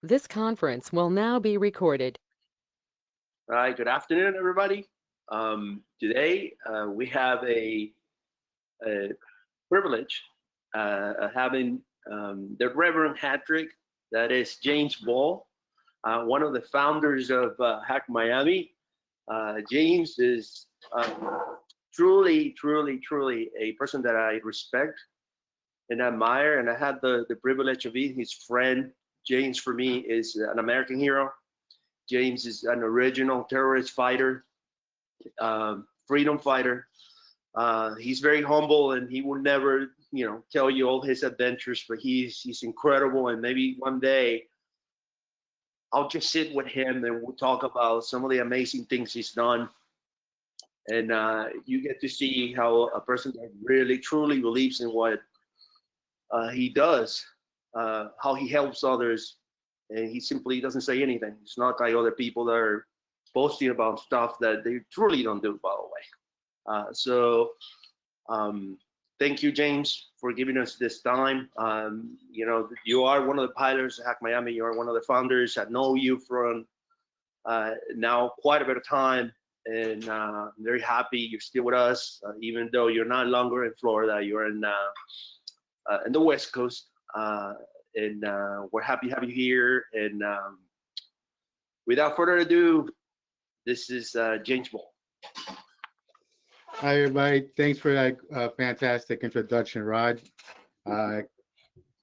This conference will now be recorded. All right, good afternoon, everybody. Today we have a privilege of having the Reverend Hattrick, that is James Ball, one of the founders of HackMiami. James is truly a person that I respect and admire, and I had the privilege of being his friend. James, for me, is an American hero. James is an original terrorist fighter, freedom fighter. He's very humble, and he will never, tell you all his adventures. But he's incredible, and maybe one day I'll just sit with him and we'll talk about some of the amazing things he's done. And you get to see how a person that really truly believes in what he does, how he helps others, and he simply doesn't say anything. It's not like other people that are boasting about stuff that they truly don't do, by the way. So thank you, James, for giving us this time. You are one of the pilots at Hack Miami. You are one of the founders. I know you from now quite a bit of time, and I'm very happy you're still with us, even though you're not longer in Florida. You're in the West Coast, and we're happy to have you here. And without further ado, this is James Ball. Hi, everybody. Thanks for that fantastic introduction, Rod. Uh,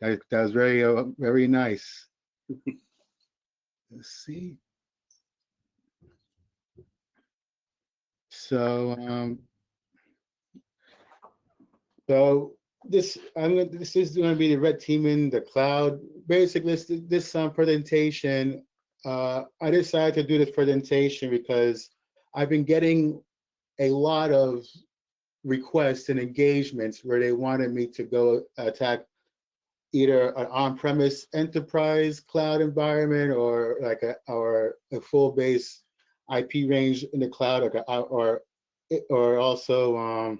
that was very nice. Let's see. So, this is going to be the red team in the cloud. Basically, this presentation. I decided to do this presentation because I've been getting a lot of requests and engagements where they wanted me to go attack either an on-premise enterprise cloud environment or like a full base IP range in the cloud, or also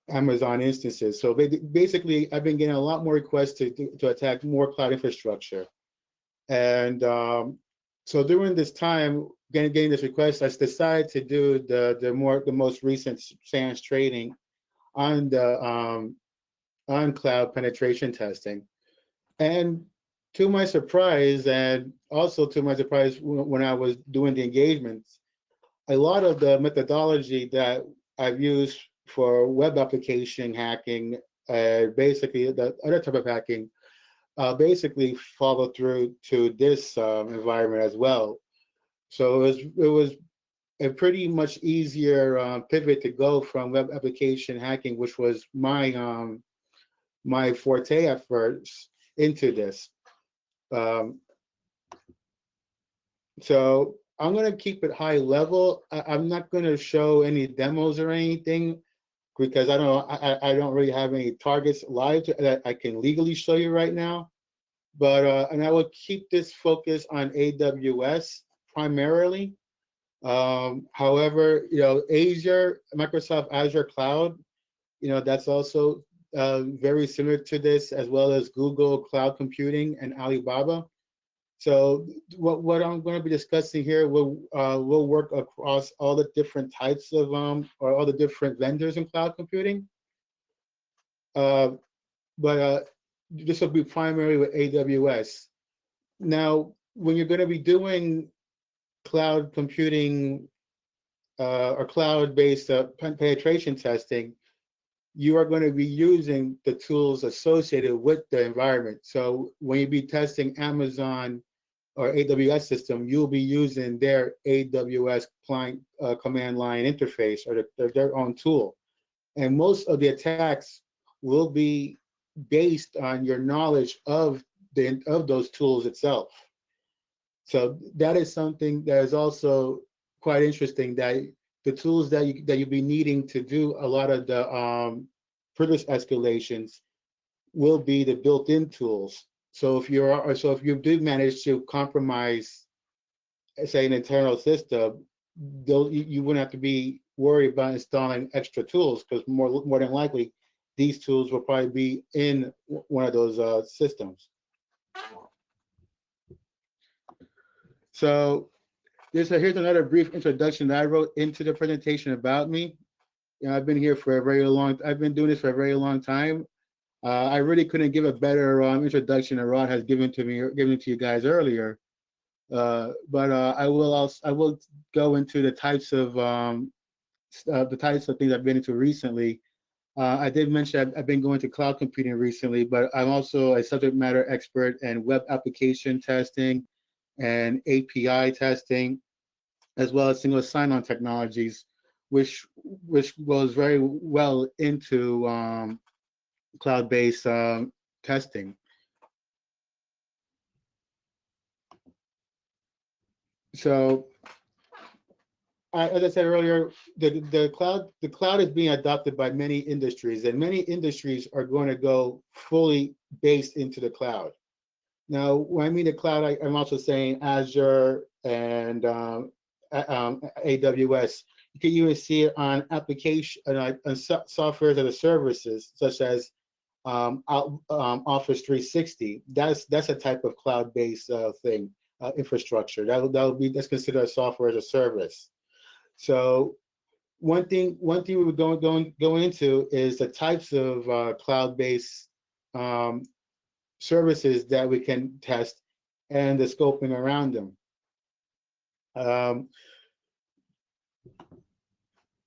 Amazon instances. So basically, I've been getting a lot more requests to attack more cloud infrastructure. And so during this time, getting this request, I decided to do the most recent SANS training on the on cloud penetration testing. And to my surprise, and also to my surprise when I was doing the engagements, a lot of the methodology that I've used for web application hacking, basically the other type of hacking, basically follow through to this environment as well. So it was a pretty much easier pivot to go from web application hacking, which was my forte at first, into this. Um, so I'm gonna keep it high level. I'm not gonna show any demos or anything because I don't really have any targets live that I can legally show you right now. But and I would keep this focus on AWS primarily. However, Azure, Microsoft Azure Cloud, that's also very similar to this, as well as Google Cloud Computing and Alibaba. So what I'm going to be discussing here will work across all the different types of or all the different vendors in cloud computing. Uh, but this will be primarily with AWS. Now, when you're going to be doing cloud computing or cloud-based penetration testing, you are going to be using the tools associated with the environment. So when you be testing Amazon or AWS system, you'll be using their AWS client command line interface or their own tool. And most of the attacks will be based on your knowledge of those tools itself. So that is something that is also quite interesting, that the tools that you'll be needing to do a lot of the privilege escalations will be the built-in tools. So if you do manage to compromise, say, an internal system, you wouldn't have to be worried about installing extra tools, because more than likely these tools will probably be in one of those systems. So here's another brief introduction that I wrote into the presentation about me. I've been here for a very long. I've been doing this for a very long time. I really couldn't give a better introduction than Rod has given to you guys earlier. But I will go into the types of things I've been into recently. I did mention I've been going to cloud computing recently, but I'm also a subject matter expert in web application testing and API testing, as well as single sign-on technologies, which goes very well into cloud-based testing. So, as I said earlier, the cloud is being adopted by many industries, and many industries are going to go fully based into the cloud. Now, when I mean the cloud, I'm also saying Azure and AWS. You can even see it on application on software as a services, such as Office 360. That's a type of cloud-based thing, infrastructure. That's considered a software as a service. So one thing we would go into is the types of cloud-based services that we can test and the scoping around them.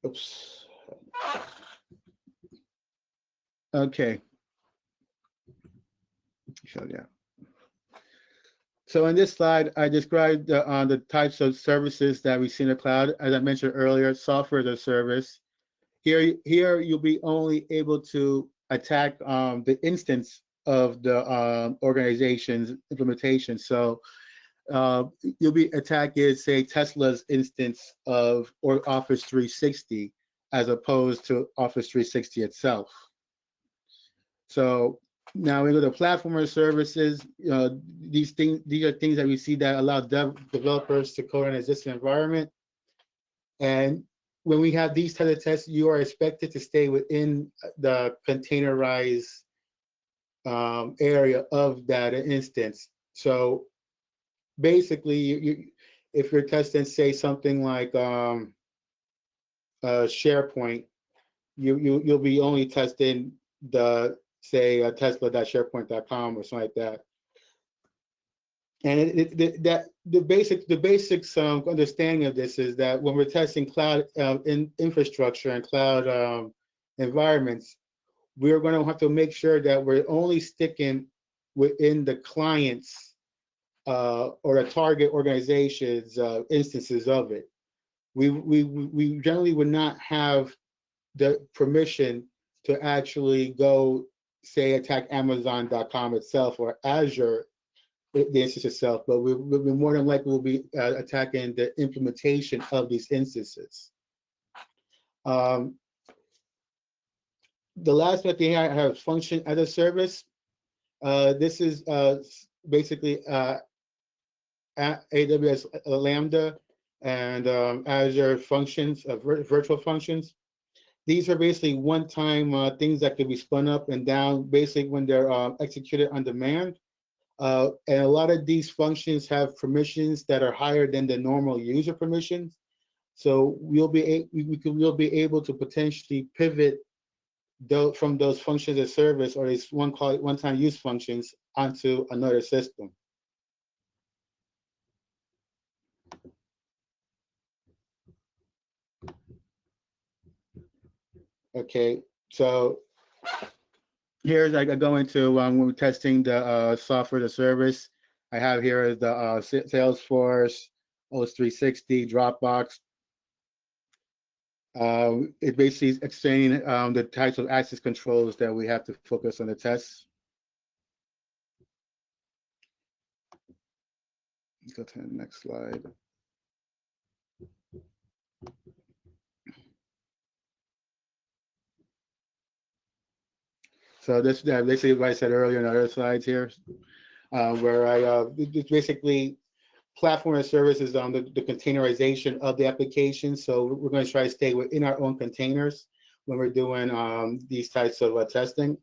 Oops. Okay. So yeah. So in this slide, I described the types of services that we see in the cloud. As I mentioned earlier, software as a service. Here you'll be only able to attack the instance of the organization's implementation. So you'll be attacking, say, Tesla's instance of or Office 360 as opposed to Office 360 itself. So now we go to platform as services. These are things that we see that allow developers to code in an existing environment. And when we have these types of tests, you are expected to stay within the containerized area of that instance. So basically, if you're testing, say, something like SharePoint, you'll be only testing the, say, tesla.sharepoint.com or something like that. And the basics understanding of this is that when we're testing cloud infrastructure and cloud environments, we're going to have to make sure that we're only sticking within the client's or the target organization's instances of it. We generally would not have the permission to actually go, say, attack Amazon.com itself or Azure, the instance itself, but we more than likely will be attacking the implementation of these instances. The last one thing I have, function as a service. This is basically AWS Lambda and Azure functions, virtual functions. These are basically one-time things that can be spun up and down, basically when they're executed on demand. And a lot of these functions have permissions that are higher than the normal user permissions. So we'll be able to potentially pivot from those functions as service, or these one-time use functions, onto another system. Okay, so here's I go into when we're testing the software as a service. I have here the Salesforce, Office 360, Dropbox. It basically is explaining the types of access controls that we have to focus on the tests. Let's go to the next slide. So this basically what I said earlier in other slides here, where it's basically platform as services on the containerization of the application. So we're going to try to stay within our own containers when we're doing these types of testing.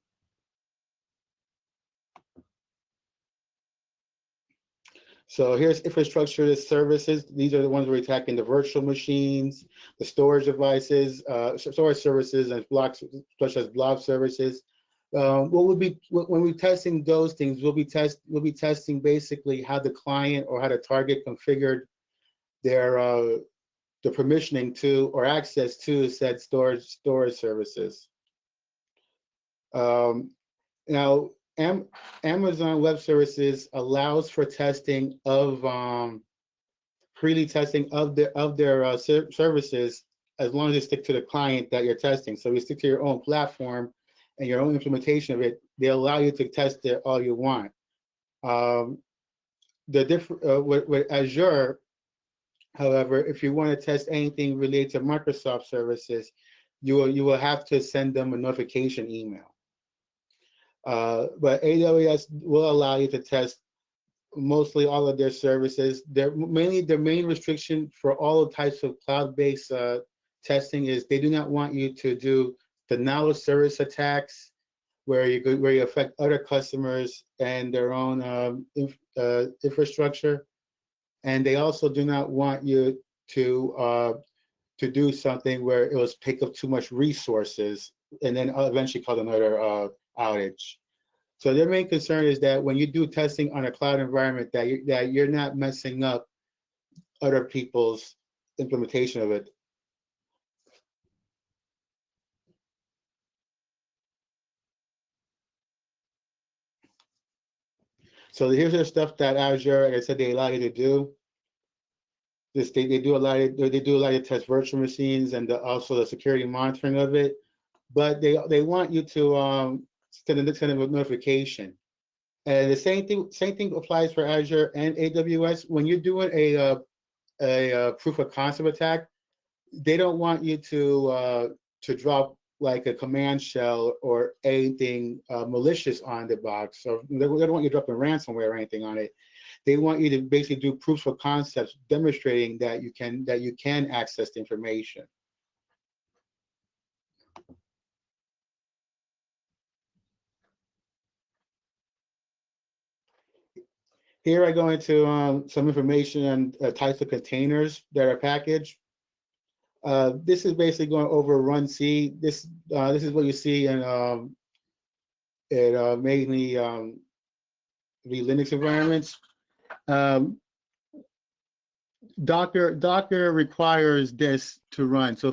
So here's infrastructure as services. These are the ones where we're attacking the virtual machines, the storage devices, storage services, and blocks such as blob services. What would be when we're testing those things? We'll be testing basically how the client or how the target configured their the permissioning to or access to said storage services. Um, Now, Amazon Web Services allows for testing of freely testing of their services as long as you stick to the client that you're testing. So you stick to your own platform and your own implementation of it. They allow you to test it all you want. Um, with Azure, however, if you want to test anything related to Microsoft services, you will have to send them a notification email. But AWS will allow you to test mostly all of their services. Their main restriction for all types of cloud-based testing is they do not want you to do the knowledge service attacks where you affect other customers and their own infrastructure, and they also do not want you to do something where it was take up too much resources and then eventually cause another outage. So their main concern is that when you do testing on a cloud environment, that you're not messing up other people's implementation of it. So here's the stuff that Azure, like I said, they allow you to do. They do allow you to test virtual machines and also the security monitoring of it. But they want you to send a notification. And the same thing applies for Azure and AWS. When you're doing a proof of concept attack, they don't want you to drop like a command shell or anything malicious on the box. So they don't want you dropping ransomware or anything on it. They want you to basically do proofs of concepts demonstrating that you can access the information. Here I go into some information on types of containers that are packaged. This is basically going over run C. This is what you see in mainly the Linux environments. Um, Docker requires this to run. So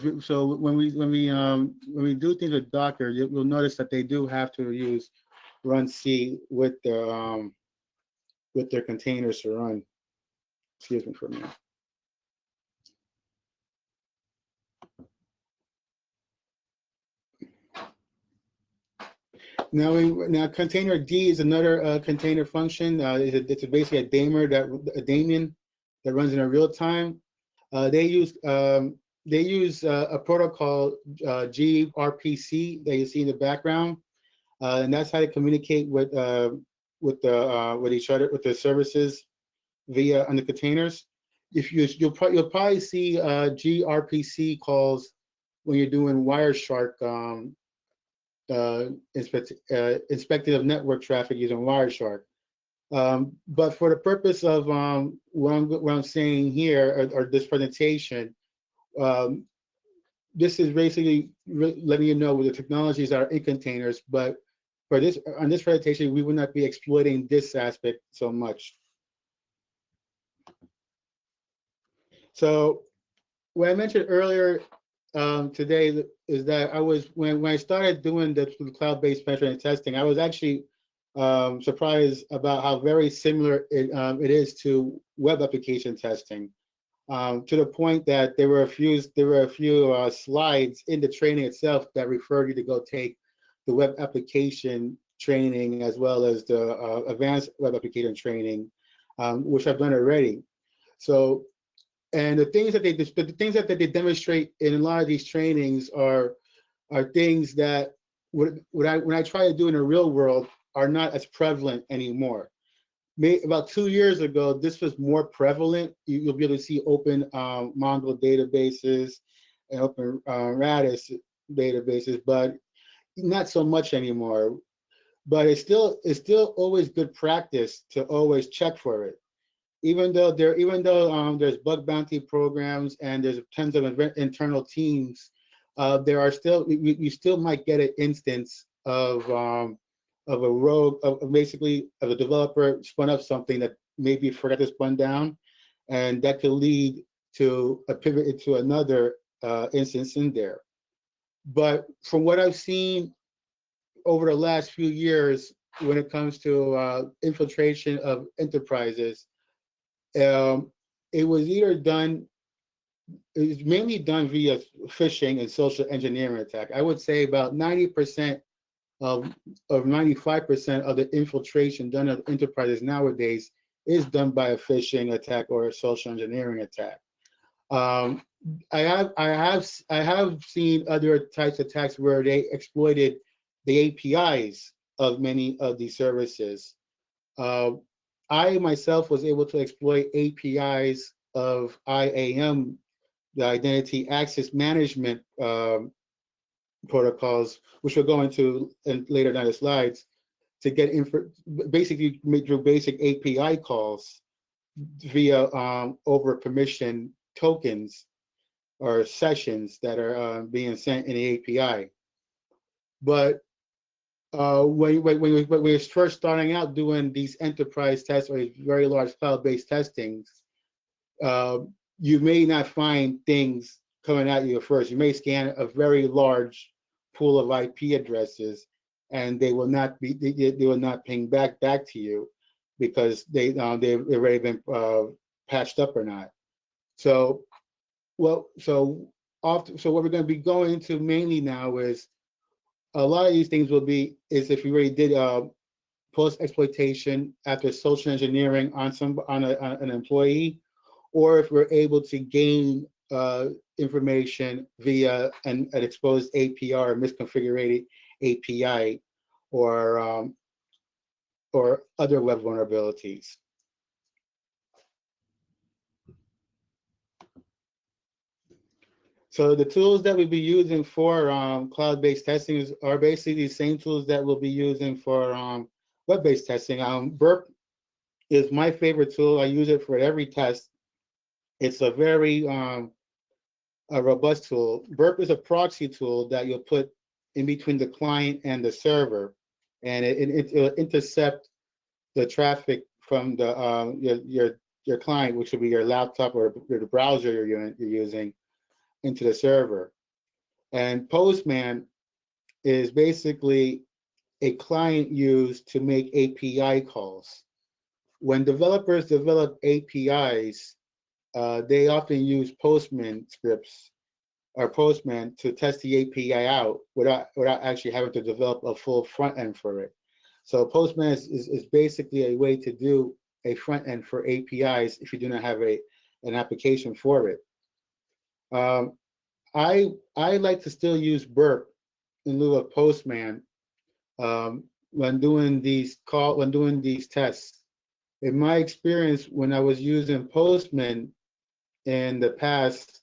when we do things with Docker, you'll notice that they do have to use run C with their containers to run. Excuse me for a minute. Now container D is another container function. It's basically a daemon that runs in a real time. They use a protocol gRPC that you see in the background, and that's how they communicate with each other with the services via on the containers. If you'll probably see gRPC calls when you're doing Wireshark inspecting of network traffic using Wireshark. But for the purpose of what I'm saying here or this presentation, this is basically letting you know what the technologies are in containers. But for this on this presentation, we will not be exploiting this aspect so much. So what I mentioned earlier today is that when I started doing the cloud-based penetrating testing, I was actually surprised about how very similar it is to web application testing. To the point that there were a few slides in the training itself that referred you to go take the web application training as well as the advanced web application training, which I've done already. So. And the things that they demonstrate in a lot of these trainings are things that when I try to do in the real world are not as prevalent anymore. About 2 years ago, this was more prevalent. You'll be able to see open Mongo databases and open Redis databases, but not so much anymore. But it's still always good practice to always check for it. even though there's bug bounty programs and there's tons of internal teams, there are still you still might get an instance of a rogue of basically of a developer spun up something that maybe forgot to spun down, and that could lead to a pivot into another instance in there. But from what I've seen over the last few years, when it comes to infiltration of enterprises, um, it was either done, it was mainly done via phishing and social engineering attack. I would say about 90% of 95% of the infiltration done at enterprises nowadays is done by a phishing attack or a social engineering attack. Um, I have seen other types of attacks where they exploited the APIs of many of these services. Uh, I myself was able to exploit APIs of IAM, the Identity Access Management protocols, which we'll go into in later down the slides, to get info, basically through basic API calls via over permission tokens or sessions that are being sent in the API. But when we're first starting out doing these enterprise tests or very large cloud-based testings, uh, you may not find things coming at you at first. You may scan a very large pool of IP addresses, and they will not be they will not ping back to you because they've already been patched up or not. So so what we're going to be going into mainly now is a lot of these things will be is if you already did post exploitation after social engineering on on an employee, or if we're able to gain information via an exposed API or misconfigured API or other web vulnerabilities. So the tools that we'll be using for cloud-based testing are basically the same tools that we'll be using for web-based testing. Burp is my favorite tool. I use it for every test. It's a very a robust tool. Burp is a proxy tool that you'll put in between the client and the server, and it'll intercept the traffic from the your client, which would be your laptop or the browser you're using, into the server. And Postman is basically a client used to make API calls. When developers develop APIs, they often use Postman scripts or Postman to test the API out without actually having to develop a full front end for it. So Postman is basically a way to do a front end for APIs if you do not have an application for it. Um, I like to still use Burp in lieu of Postman when doing these tests. In my experience, when I was using Postman in the past,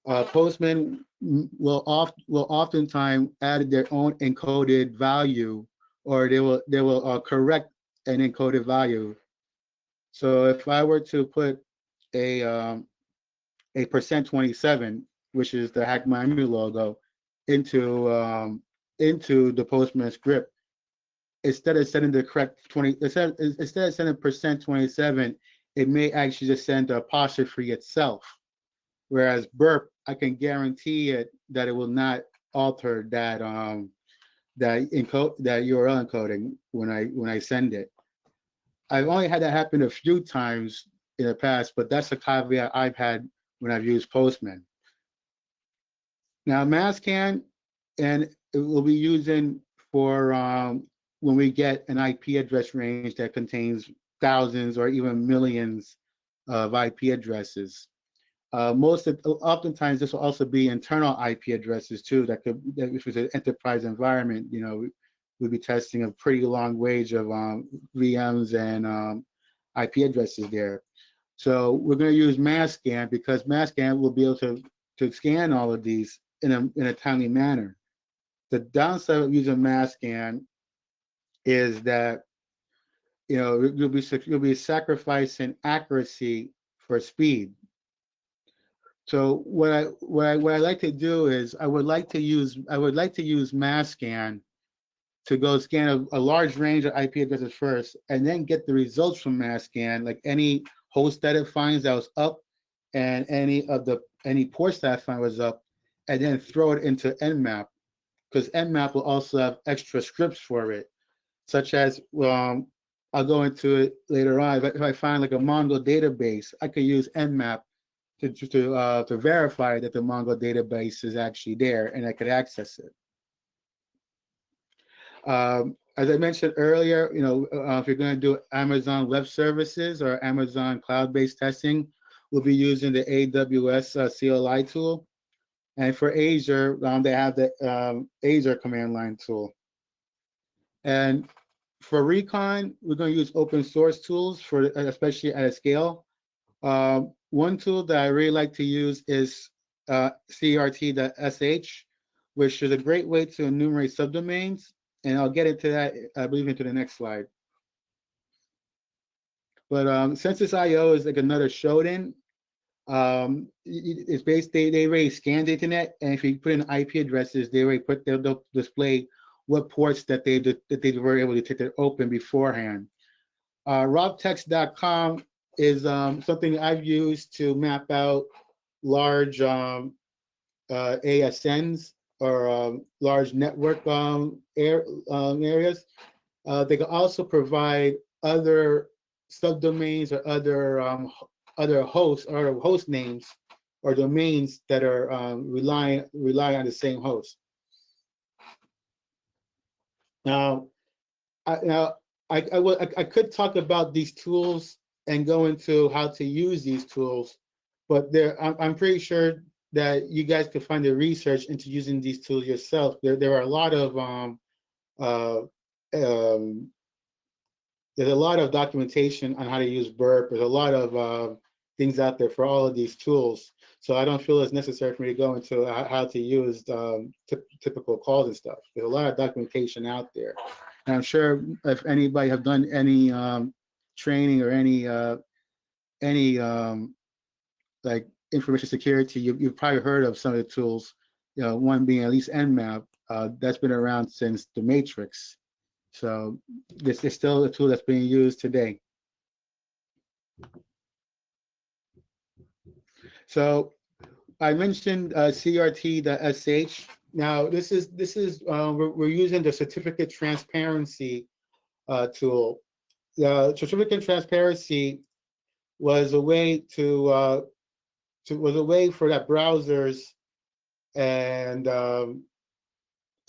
Postman will oftentimes add their own encoded value, or they will correct an encoded value. So if I were to put a %27, which is the HackMiami logo, into the Postman script, instead of sending the correct 20, instead of sending %27, it may actually just send the apostrophe itself. Whereas Burp, I can guarantee it that it will not alter that URL encoding when I send it. I've only had that happen a few times in the past, but that's a caveat I've had when I've used Postman. Now Masscan, and it will be using for when we get an IP address range that contains thousands or even millions of IP addresses. Oftentimes this will also be internal IP addresses too. If it's an enterprise environment, we'll be testing a pretty long range of VMs and IP addresses there. So we're going to use Masscan because Masscan will be able to scan all of these in a timely manner. The downside of using Masscan is that you'll be sacrificing accuracy for speed. So what I like to do is I would like to use mass scan to go scan a large range of IP addresses first, and then get the results from mass scan, like any host that it finds that was up, and any ports that I find was up, and then throw it into Nmap, because Nmap will also have extra scripts for it, such as I'll go into it later on. If I find like a Mongo database, I could use Nmap to verify that the Mongo database is actually there, and I could access it. As I mentioned earlier, if you're going to do Amazon Web Services or Amazon cloud-based testing, we'll be using the AWS CLI tool. And for Azure, they have the Azure command line tool. And for recon, we're going to use open source tools especially at a scale. One tool that I really like to use is crt.sh, which is a great way to enumerate subdomains. And I'll get into that, I believe, into the next slide. But Census.io is like another Shodan. It's based, they already scan the internet, and if you put in IP addresses, they'll display what ports that they were able to detect that open beforehand. Robtext.com is something I've used to map out large ASNs or large network areas. They can also provide other subdomains or other hosts or host names or domains that are rely on the same host. Now, I could talk about these tools and go into how to use these tools, but I'm pretty sure that you guys could find the research into using these tools yourself. There are a lot of there's a lot of documentation on how to use Burp. There's a lot of things out there for all of these tools. So I don't feel it's necessary for me to go into how to use typical calls and stuff. There's a lot of documentation out there. And I'm sure if anybody have done any training or any like information security, you've probably heard of some of the tools. One being at least Nmap. That's been around since the Matrix. So this is still a tool that's being used today. So I mentioned crt.sh. Now we're using the certificate transparency tool. The certificate transparency was a way for that browsers and a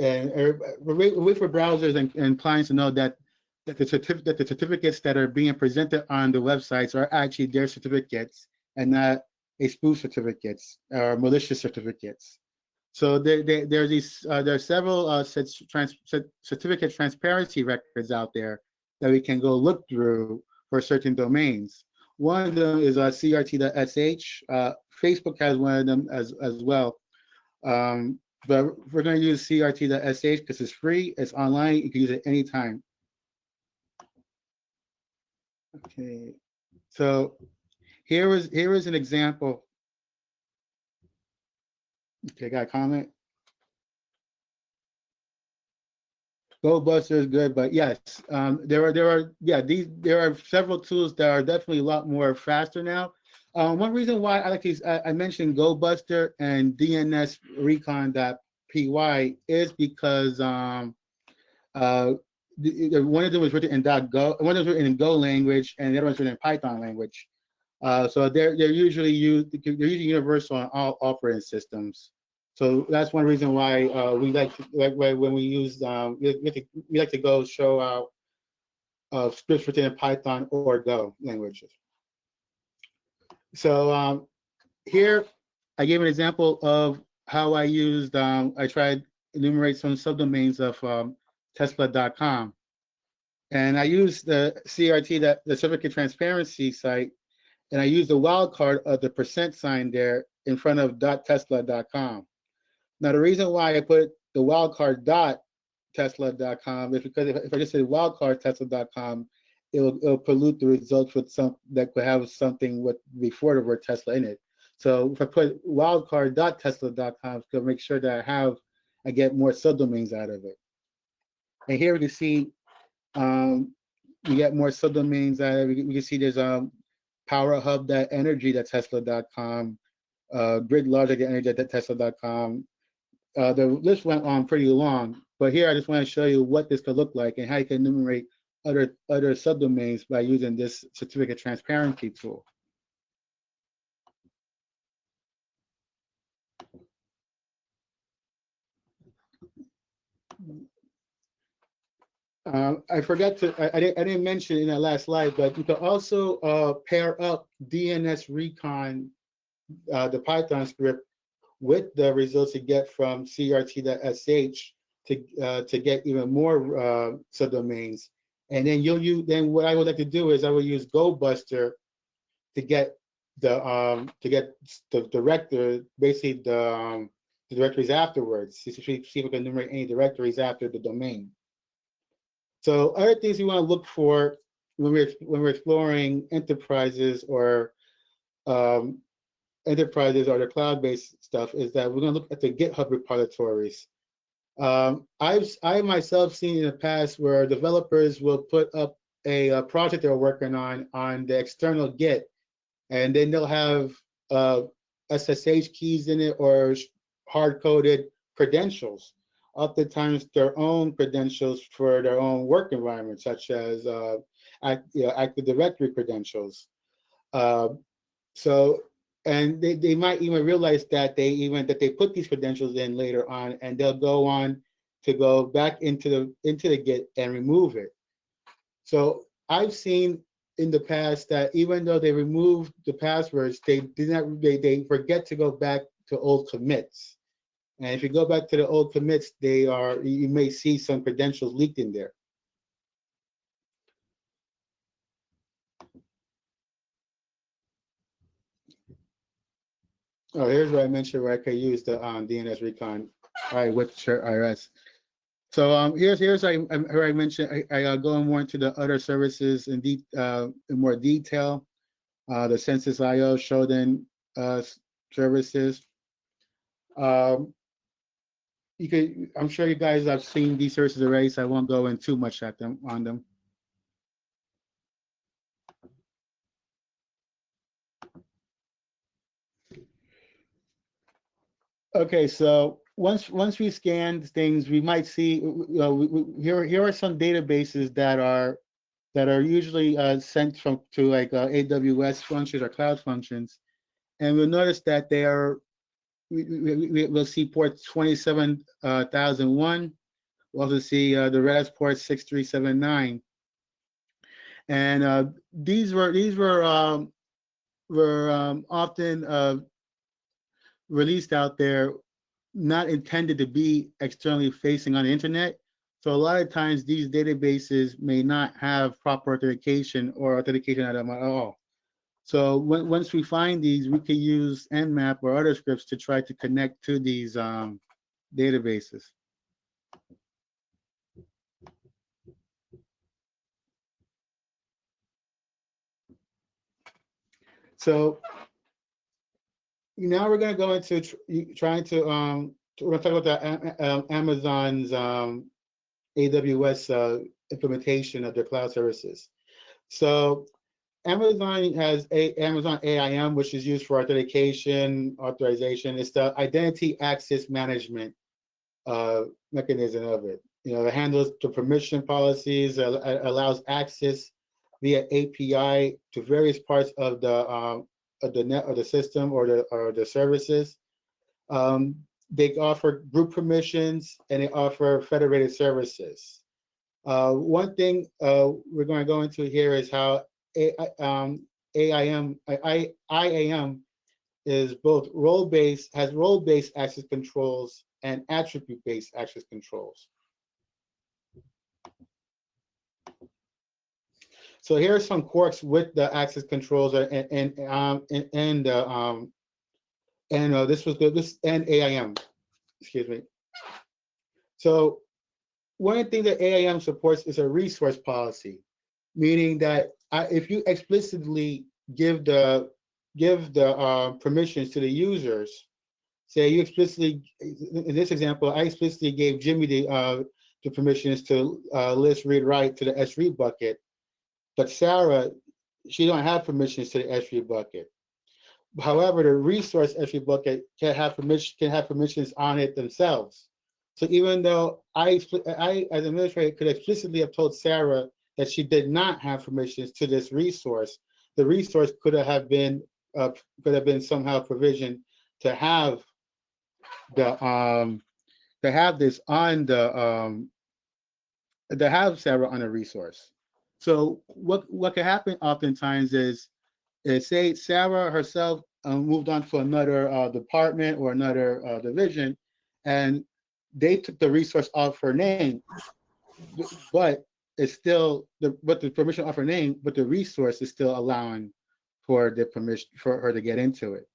way for browsers and clients to know that the certificates that are being presented on the websites are actually their certificates and not a spoof certificates or malicious certificates. So there are several certificate transparency records out there that we can go look through for certain domains. One of them is crt.sh. Facebook has one of them as well. But we're going to use crt.sh because it's free, it's online, you can use it anytime. Okay, so here is an example. Okay, got a comment? GoBuster is good, but yes, there are several tools that are definitely a lot more faster now. One reason why I like these, I mentioned GoBuster and DNSRecon.py is because one of them was written in .go, one of them was written in Go language, and the other one's written in Python language. So they're usually universal on all operating systems. So that's one reason why we like when we use we like to go show out scripts written in Python or Go languages. So here I gave an example of how I used I tried to enumerate some subdomains of Tesla.com, and I used the CRT, the certificate transparency site, and I used the wildcard of the % there in front of .tesla.com. Now, the reason why I put the wildcard .tesla.com is because if I just say wildcard Tesla.com, it'll pollute the results with some that could have something with before the word Tesla in it. So if I put wildcard.tesla.com to make sure that I get more subdomains out of it. And here we can see we get more subdomains out of it. We can see there's powerhub.energy.tesla.com, gridlogic.energy.tesla.com. The list went on pretty long, but here I just want to show you what this could look like and how you can enumerate other subdomains by using this certificate transparency tool. I forgot to, I didn't mention in that last slide, but you can also pair up DNS Recon, the Python script, with the results you get from crt.sh to get even more subdomains. And then then what I would like to do is I will use GoBuster to get the director, basically the directories afterwards. See if we can enumerate any directories after the domain. So other things you want to look for when we're exploring enterprises or the cloud-based stuff is that we're going to look at the GitHub repositories. I myself seen in the past where developers will put up a project they're working on the external Git, and then they'll have SSH keys in it or hard-coded credentials. Oftentimes their own credentials for their own work environment, such as Active Directory credentials. And they might even realize that they put these credentials in later on, and they'll go on to go back into the Git and remove it. So I've seen in the past that even though they removed the passwords, they forget to go back to old commits. And if you go back to the old commits, you may see some credentials leaked in there. Oh, here's where I mentioned where I could use the DNS Recon with share IRS. So here's where I mentioned I go more into the other services in more detail. The Census IO Shodan services. I'm sure you guys have seen these services already, so I won't go in too much on them. Okay, so once we scan things, we might see here are some databases that are usually sent to like AWS functions or cloud functions, and we'll notice that they are we'll see port 27,001. We'll also see the RES port 6379, and these were often released out there, not intended to be externally facing on the internet. So a lot of times these databases may not have proper authentication or authentication at all. So once we find these, we can use Nmap or other scripts to try to connect to these databases. So now we're going to go into trying to we're going to talk about Amazon's AWS implementation of their cloud services. So Amazon has Amazon AIM, which is used for authentication, authorization. It's the identity access management mechanism of it. It handles the permission policies, allows access via API to various parts of the net or the system or the services. They offer group permissions and they offer federated services. One thing we're going to go into here is how IAM is both has role-based access controls and attribute-based access controls. So here are some quirks with the access controls and AIM, excuse me. So one of the things that AIM supports is a resource policy. meaning that if you explicitly give the permissions to the users, say you explicitly, in this example, I explicitly gave Jimmy the permissions to list read write to the S3 bucket, but Sarah, she don't have permissions to the S3 bucket. However, the resource S3 bucket can have permissions on it themselves. So even though I as an administrator could explicitly have told Sarah that she did not have permissions to this resource, the resource uh, could have been somehow provisioned to have the to have this on the to have Sarah on a resource. So what can happen oftentimes is say Sarah herself moved on to another department or another division, and they took the resource off her name, but it's still the permission off her name, but the resource is still allowing for the permission for her to get into it.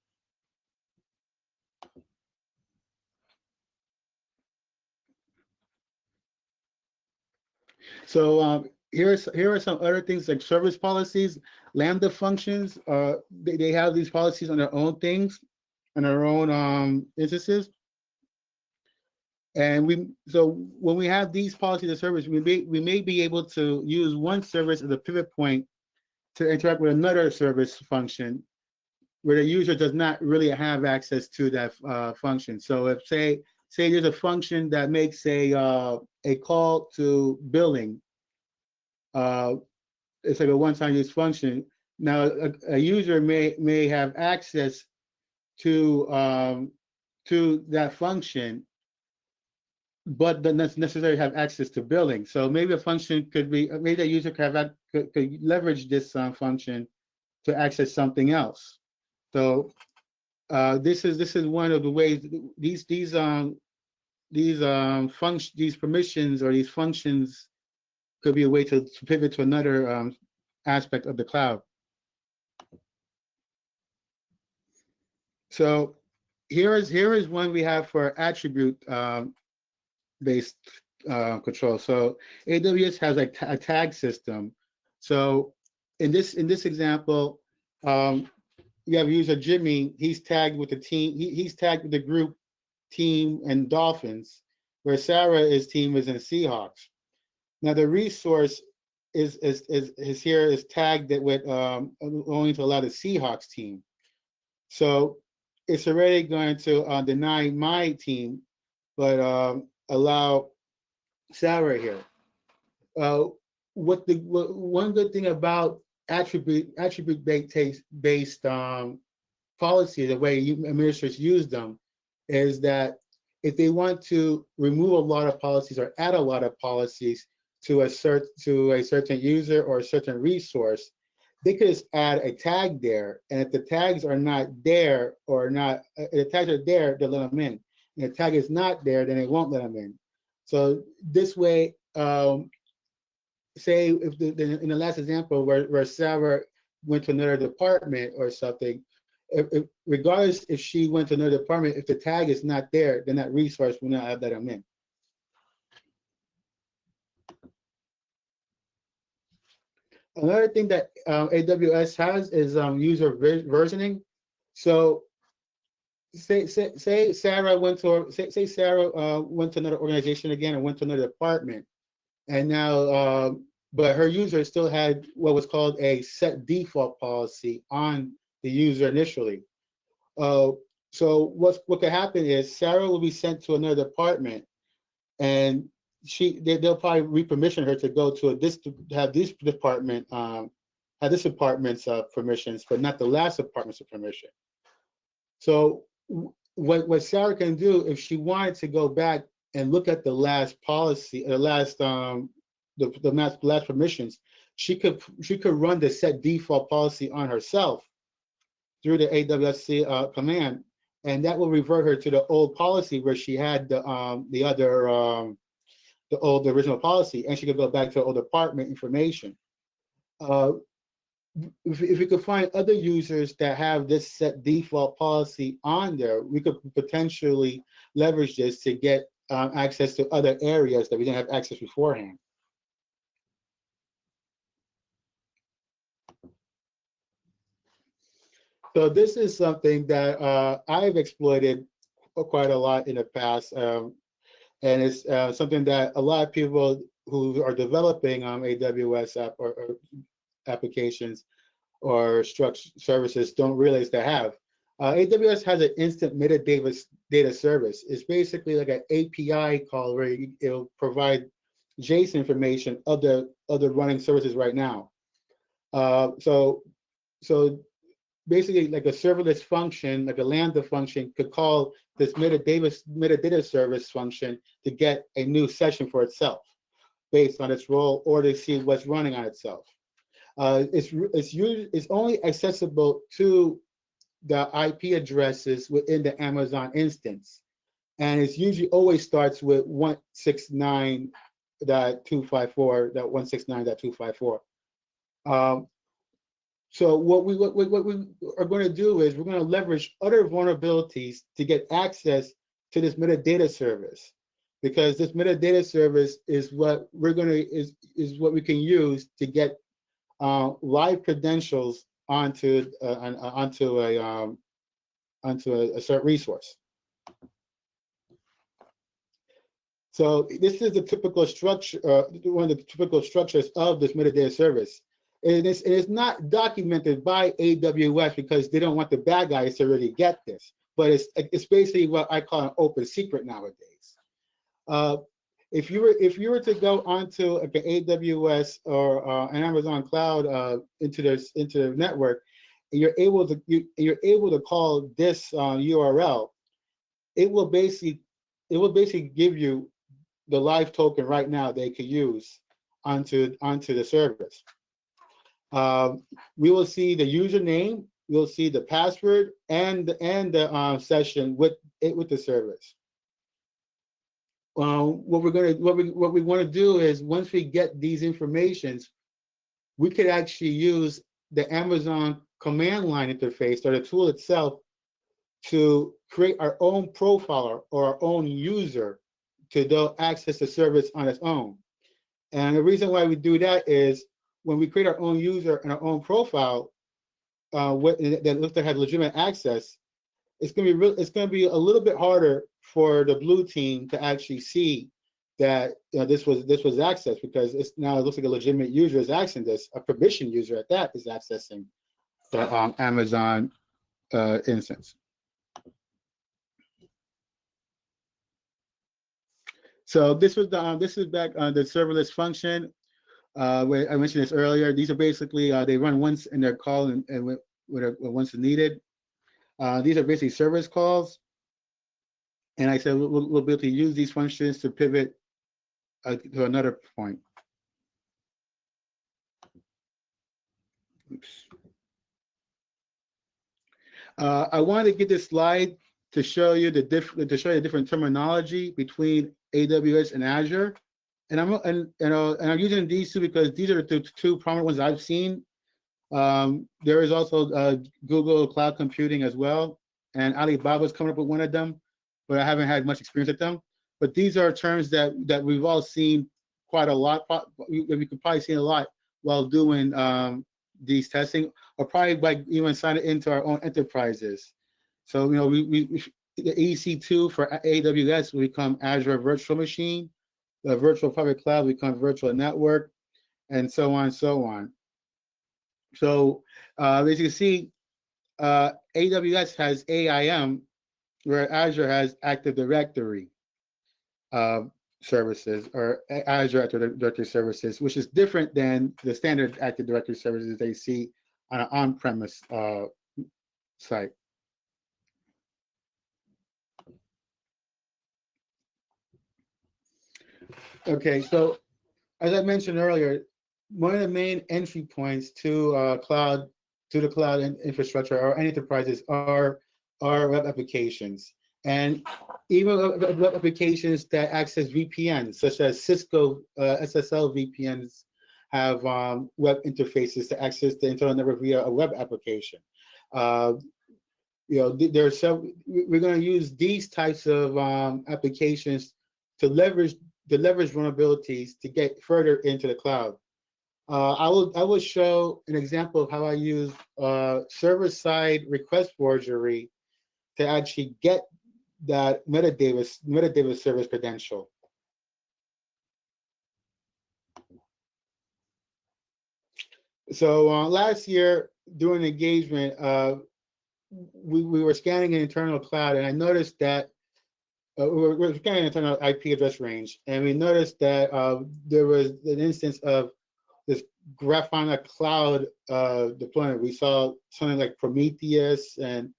So here are some other things like service policies, Lambda functions. They have these policies on their own things, on their own instances. And when we have these policies of service, we may be able to use one service as a pivot point to interact with another service function where the user does not really have access to that function. So if say there's a function that makes a call to billing, uh, it's like a one-time use function. Now a user may have access to that function, but doesn't necessarily have access to billing. So maybe a function could be, maybe a user could leverage this function to access something else. So this is one of the ways these permissions or these functions could be a way to pivot to another aspect of the cloud. So here is one we have for attribute based control. So AWS has a tag system. So in this example, you have user Jimmy. He's tagged with the team. He's tagged with the group, team, and Dolphins, where Sarah's team is in Seahawks. Now the resource is here is tagged with only to allow the Seahawks team. So it's already going to deny my team, but allow Sarah here. Uh, one good thing about attribute based policy, the way administrators use them, is that if they want to remove a lot of policies or add a lot of policies to a certain user or a certain resource, they could just add a tag there. And if the tags are not there or not, if the tags are there, they'll let them in. And if the tag is not there, then it won't let them in. So this way, say if in the last example where Sarah went to another department or something, regardless if she went to another department, if the tag is not there, then that resource will not have that I'm in. Another thing that AWS has is user versioning. So say Sarah went to another organization again and went to another department, and now but her user still had what was called a set default policy on the user initially. So what could happen is Sarah will be sent to another department, and they'll probably re-permission her to go to have this department have this department's permissions, but not the last department's permission. So what Sarah can do if she wanted to go back and look at the last policy, the last last permissions, she could run the set default policy on herself through the AWS command, and that will revert her to the old policy where she had the original policy, and she could go back to her old department information. If we could find other users that have this set default policy on there, we could potentially leverage this to get access to other areas that we didn't have access beforehand. So this is something that I've exploited quite a lot in the past, and it's something that a lot of people who are developing AWS app or applications or structured services don't realize they have. AWS has an instant metadata data service. It's basically like an API call where it'll provide JSON information of the running services right now. So basically, like a serverless function, like a Lambda function, could call this metadata service function to get a new session for itself based on its role, or to see what's running on itself. It's only accessible to the IP addresses within the Amazon instance, and it's usually always starts with 169.254.169.254. So what we are going to do is we're going to leverage other vulnerabilities to get access to this metadata service, because this metadata service is what we're going to is what we can use to get live credentials onto a certain resource. So this is the typical structure, one of the typical structures of this metadata service. And it's not documented by AWS because they don't want the bad guys to really get this. But it's basically what I call an open secret nowadays. If you were to go onto like an AWS or an Amazon cloud into the network, and you're able to call this URL, it will basically give you the live token right now they could use onto the service. We will see the username, we'll see the password, and the session with the service. What we want to do is, once we get these informations, we could actually use the Amazon command line interface or the tool itself to create our own profile or our own user to access the service on its own. And the reason why we do that is when we create our own user and our own profile that looks like has legitimate access, it's going to be a little bit harder for the blue team to actually see that this was accessed, because it looks like a legitimate user is accessing this, a permission user at that is accessing the Amazon instance. So this is back on the serverless function. Where I mentioned this earlier. These are basically they run once in their call and once needed. These are basically service calls, and I said we'll be able to use these functions to pivot to another point. Oops. I wanted to get this slide to show you the different terminology between AWS and Azure, and I'm using these two because these are the two prominent ones I've seen. There is also Google Cloud Computing as well, and Alibaba's coming up with one of them, but I haven't had much experience with them. But these are terms that we've all seen quite a lot. We could probably see a lot while doing these testing, or probably by even signing into our own enterprises. So the EC2 for AWS will become Azure Virtual Machine. The Virtual Private Cloud will become Virtual Network, and so on and so on. So as you can see, AWS has AIM, where Azure has Active Directory services, or Azure Active Directory services, which is different than the standard Active Directory services they see on an on-premise site. Okay, so as I mentioned earlier, one of the main entry points to the cloud infrastructure or any enterprises are web applications, and even web applications that access VPNs, such as Cisco SSL VPNs, have web interfaces to access the internal network via a web application. There are several. We're going to use these types of applications to leverage vulnerabilities to get further into the cloud. I will show an example of how I use server-side request forgery to actually get that metadata service credential. So last year during engagement, we were scanning an internal cloud, and I noticed that we're scanning an internal IP address range, and we noticed that there was an instance of this Grafana cloud deployment. We saw something like Prometheus and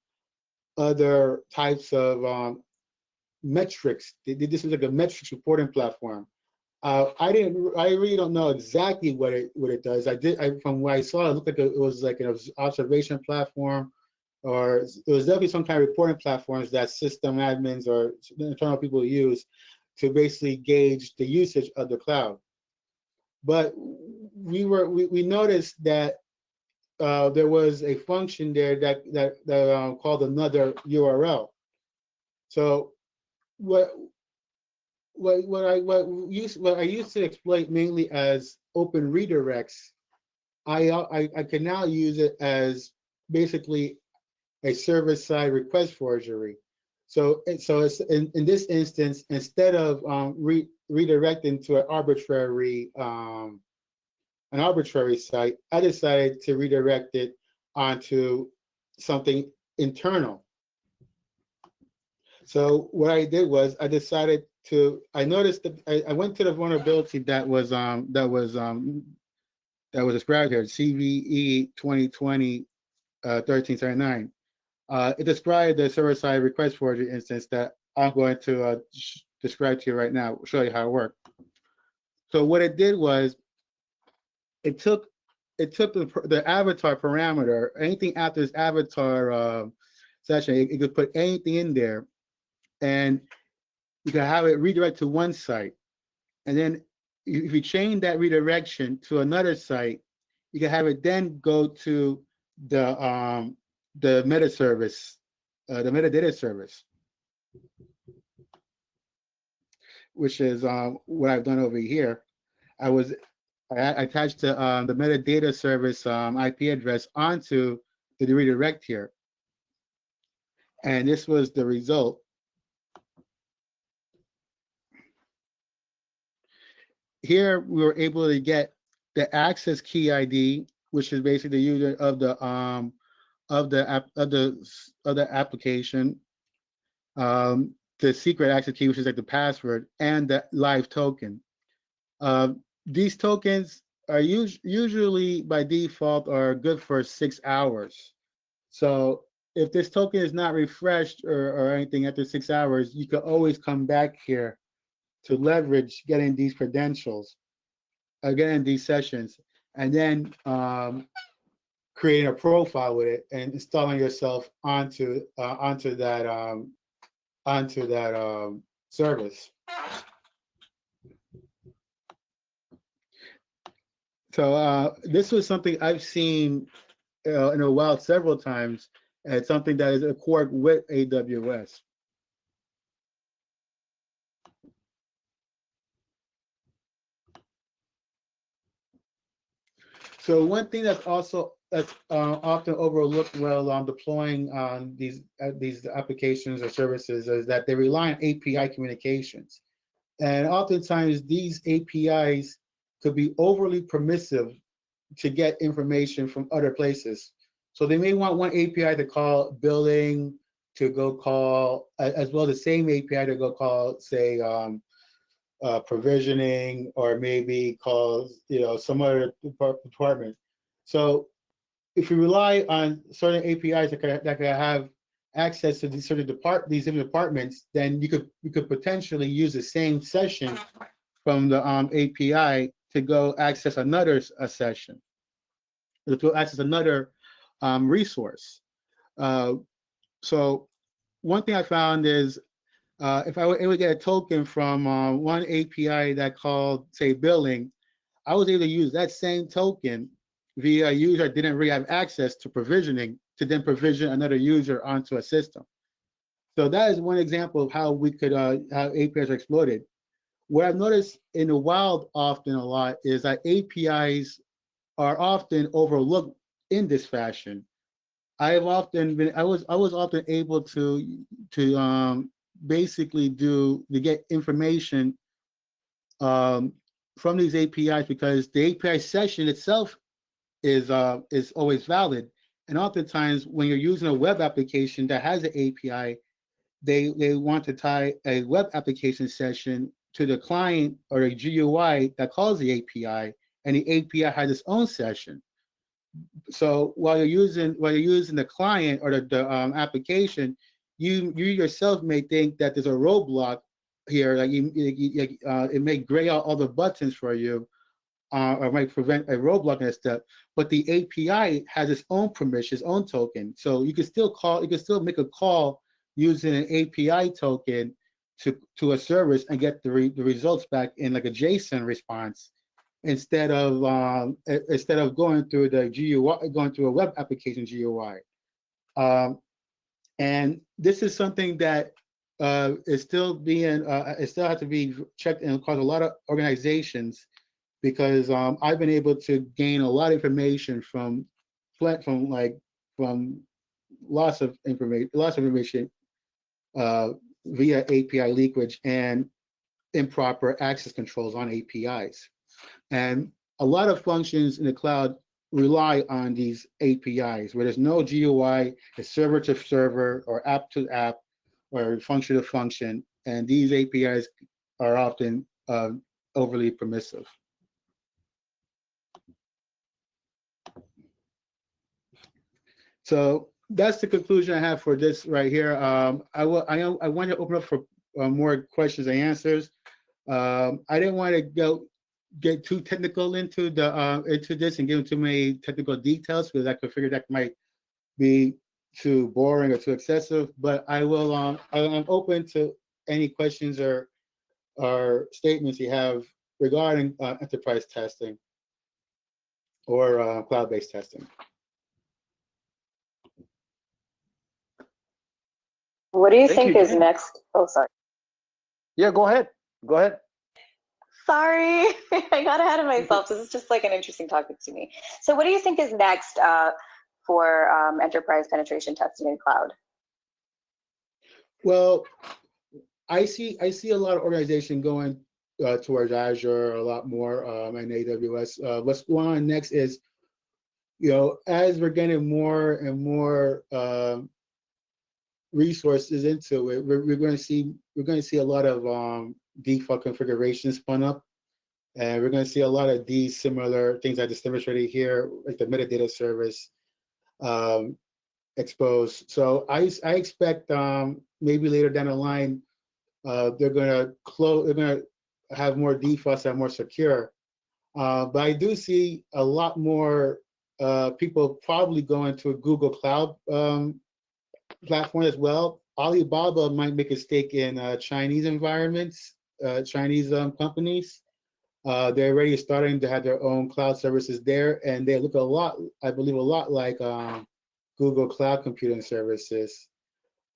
other types of metrics. This was like a metrics reporting platform. I really don't know exactly what it does. From what I saw, it looked like it was like an observation platform, or it was definitely some kind of reporting platforms that system admins or internal people use to basically gauge the usage of the cloud. But we noticed that there was a function there that called another URL. So what what I used to exploit mainly as open redirects, I can now use it as basically a server-side request forgery. So it's in this instance, instead of redirecting to an arbitrary site, I decided to redirect it onto something internal. So what I did was I noticed that I went to the vulnerability that was described here, CVE 2020 1379. It described the server-side request forgery instance that I'm going to describe to you right now, show you how it worked. So what it did was it took the avatar parameter, anything after this avatar session, it could put anything in there, and you can have it redirect to one site. And then if you change that redirection to another site, you can have it then go to the meta service, the metadata service, which is what I've done over here. I attached the metadata service IP address onto the redirect here, and this was the result. Here we were able to get the access key ID, which is basically the user of the application, the secret access key, which is like the password, and the live token. These tokens are usually by default are good for 6 hours. So if this token is not refreshed or anything after 6 hours, you can always come back here to leverage getting these credentials, getting these sessions, and then creating a profile with it and installing yourself onto that service. So this was something I've seen in a while several times. It's something that is a core with AWS. So one thing that's often overlooked while deploying on these applications or services is that they rely on API communications, and oftentimes these APIs could be overly permissive to get information from other places. So they may want one API to call billing, to go call, as well as the same API to go call, say, provisioning, or maybe call some other department. So if you rely on certain APIs that can have access to these different departments, then you could potentially use the same session from the API to go access another session, to access another resource. So one thing I found is if I were able to get a token from one API that called, say, billing, I was able to use that same token via a user that didn't really have access to provisioning to then provision another user onto a system. So that is one example of how we could how APIs are exploited. What I've noticed in the wild often a lot is that APIs are often overlooked in this fashion. I was often able to basically to get information um, from these APIs because the API session itself is always valid. And oftentimes when you're using a web application that has an API, they want to tie a web application session to the client or a GUI that calls the API, and the API has its own session. So while you're using the client or the application, you yourself may think that there's a roadblock here, like it may gray out all the buttons for you, or might prevent a roadblock in a step. But the API has its own permission, its own token. So you can still make a call using an API token to a service and get the results back in like a JSON response instead of going through the GUI, going through a web application GUI. Um, and this is something that is still being it still has to be checked and cause a lot of organizations because I've been able to gain a lot of information from like from lots of information uh, via API leakage and improper access controls on APIs. And a lot of functions in the cloud rely on these APIs where there's no GUI, it's server to server or app to app or function to function. And these APIs are often overly permissive. So that's the conclusion I have for this right here. I want to open up for more questions and answers. I didn't want to get too technical into this and give too many technical details because I could figure that might be too boring or too excessive. But I'm open to any questions or statements you have regarding enterprise testing or cloud-based testing. What do you Thank think you, is James. next? Oh, sorry. Yeah, go ahead. Go ahead. Sorry, I got ahead of myself. This is just like an interesting topic to me. So what do you think is next for enterprise penetration testing in cloud? Well, I see a lot of organization going towards Azure a lot more and AWS. What's going on next is, as we're getting more and more resources into it, we're going to see a lot of default configurations spun up, and we're going to see a lot of these similar things I just demonstrated here, like the metadata service um, exposed. So I expect maybe later down the line they're going to close. They're going to have more defaults that are more secure. But I do see a lot more people probably going to a Google Cloud platform as well. Alibaba might make a stake in Chinese environments, Chinese companies. They're already starting to have their own cloud services there, and they look a lot, I believe, a lot like Google Cloud Computing Services.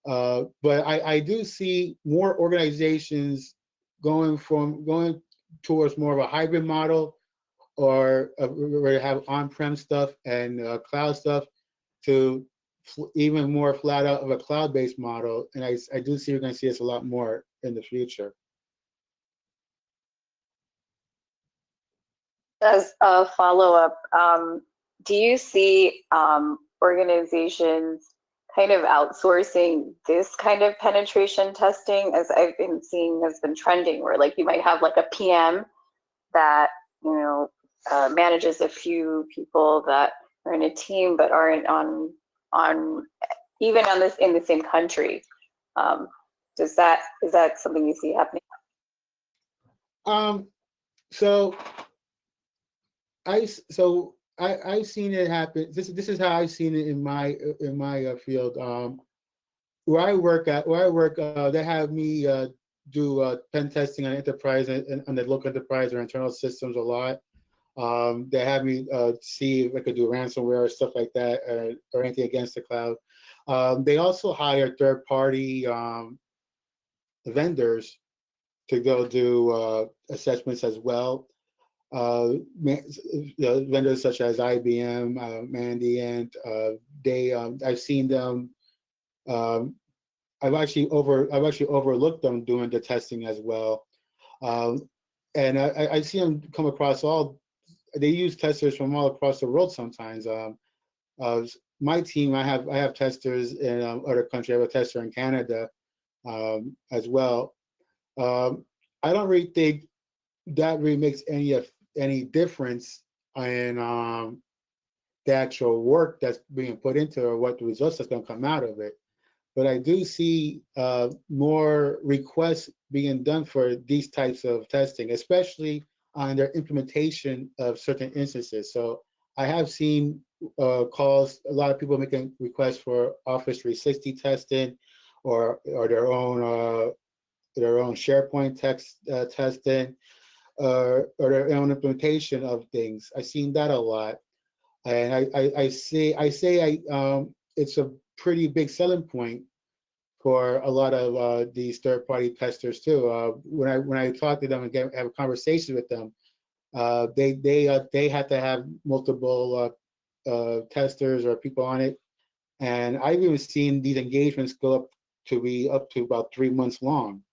But I do see more organizations going towards more of a hybrid model, or where they have on-prem stuff and cloud stuff, to even more flat out of a cloud-based model. And I do see we're going to see this a lot more in the future. As a follow-up, do you see organizations kind of outsourcing this kind of penetration testing, as I've been seeing has been trending, where like you might have like a PM that manages a few people that are in a team but aren't on even on this in the same country? Is that something you see happening? So I've seen it happen. This is how I've seen it in my field. Where I work, they have me do pen testing on enterprise and on the local enterprise or internal systems a lot. They have me see if I could do ransomware or stuff like that, or anything against the cloud. They also hire third-party vendors to go do assessments as well. vendors such as IBM, Mandiant, I've seen them. Um, I've actually overlooked them doing the testing as well. Um, and I see them come across they use testers from all across the world sometimes. Uh, my team, I have testers in other countries. I have a tester in Canada as well. I don't really think that really makes any difference in the actual work that's being put into it or what the results that's going to come out of it. But I do see more requests being done for these types of testing, especially on their implementation of certain instances. So I have seen calls, a lot of people making requests for Office 360 testing or their own SharePoint testing or their own implementation of things. I've seen that a lot, and it's a pretty big selling point for a lot of these third-party testers too. When I talk to them and have a conversation with them, they have to have multiple testers or people on it, and I've even seen these engagements go up to about 3 months long.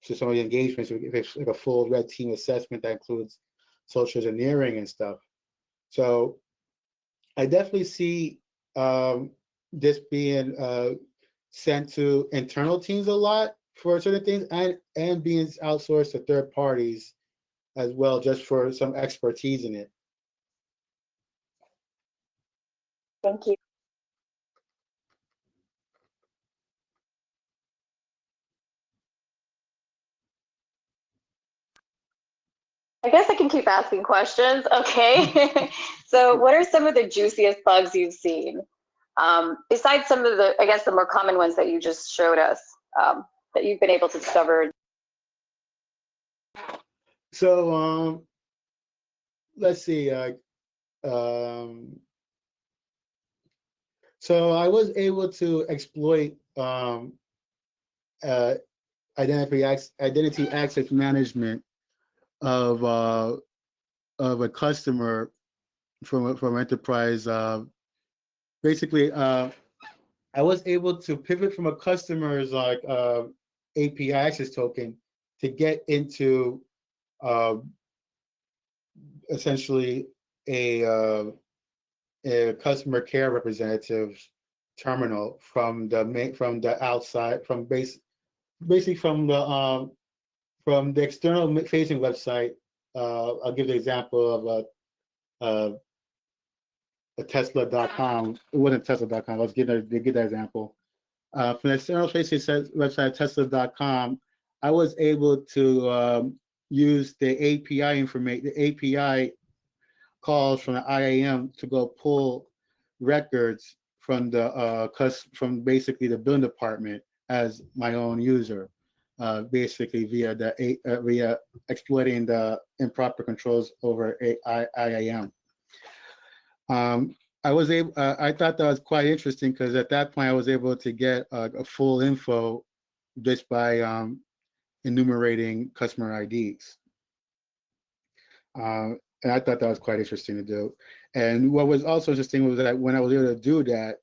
So some of the engagements, if it's like a full red team assessment that includes social engineering and stuff. So I definitely see this being sent to internal teams a lot for certain things and being outsourced to third parties as well, just for some expertise in it. Thank you. I guess I can keep asking questions. Okay. So what are some of the juiciest bugs you've seen? Besides some of the, I guess, the more common ones that you just showed us, that you've been able to discover? So let's see. So I was able to exploit uh, identity access management of a customer from enterprise. Basically, I was able to pivot from a customer's API access token to get into uh, essentially a, uh, a customer care representative's terminal from the outside basically from the external facing website. I'll give the example of a Tesla.com. It wasn't Tesla.com. Let's give that example. From the external facing website, Tesla.com, I was able to use the API information, the API calls from the IAM to go pull records from from basically the billing department as my own user, basically via exploiting the improper controls over IAM. I thought that was quite interesting because at that point I was able to get a full info just by enumerating customer IDs. And I thought that was quite interesting to do. And what was also interesting was that when I was able to do that,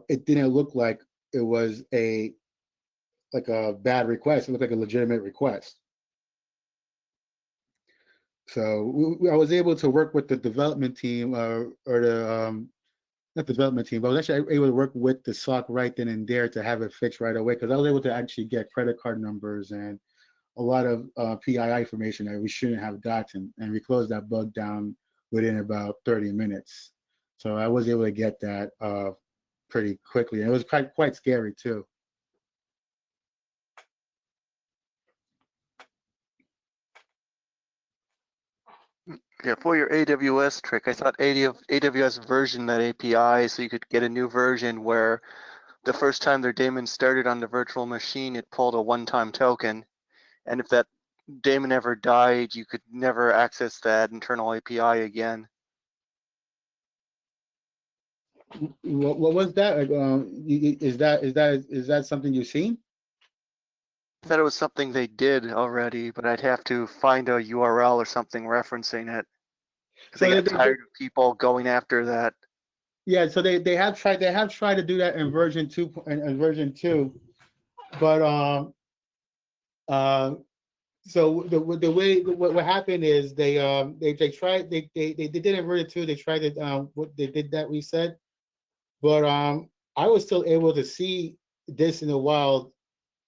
it didn't look like it was a bad request. It looked like a legitimate request. So I was able to work with the development team or the not the development team, but I was actually able to work with the SOC right then and there to have it fixed right away because I was able to actually get credit card numbers and a lot of PII information that we shouldn't have gotten, and we closed that bug down within about 30 minutes. So I was able to get that pretty quickly, and it was quite scary too. Yeah, for your AWS trick, I thought AWS versioned that API so you could get a new version where the first time their daemon started on the virtual machine, it pulled a one-time token. And if that daemon ever died, you could never access that internal API again. What was that? Like, is that something you've seen? I thought it was something they did already, but I'd have to find a URL or something referencing it. Because So they got they tired of people going after that. yeah, so they have tried to do that in version 2 and version 2, but uh so the way what happened is they tried they did it in version 2. They tried it what they did that reset, but I was still able to see this in the wild,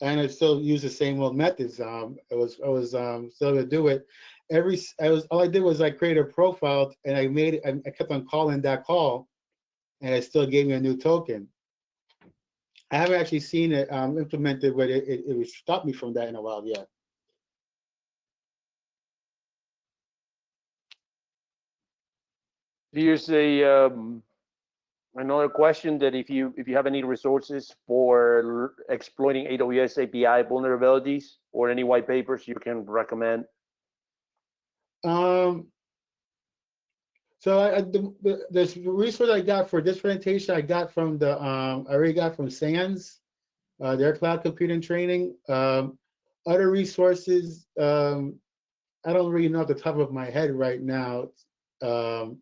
and I still use the same old methods. I was still able to do it. All I did was I created a profile and I made it. I kept on calling that call, and it still gave me a new token. I haven't actually seen it implemented, but it would stop me from that in a while yet. Here's another question that if you have any resources for exploiting AWS API vulnerabilities or any white papers you can recommend. So this resource I got for this presentation, I got from I already got from SANS, their cloud computing training. Other resources, I don't really know at the top of my head right now. To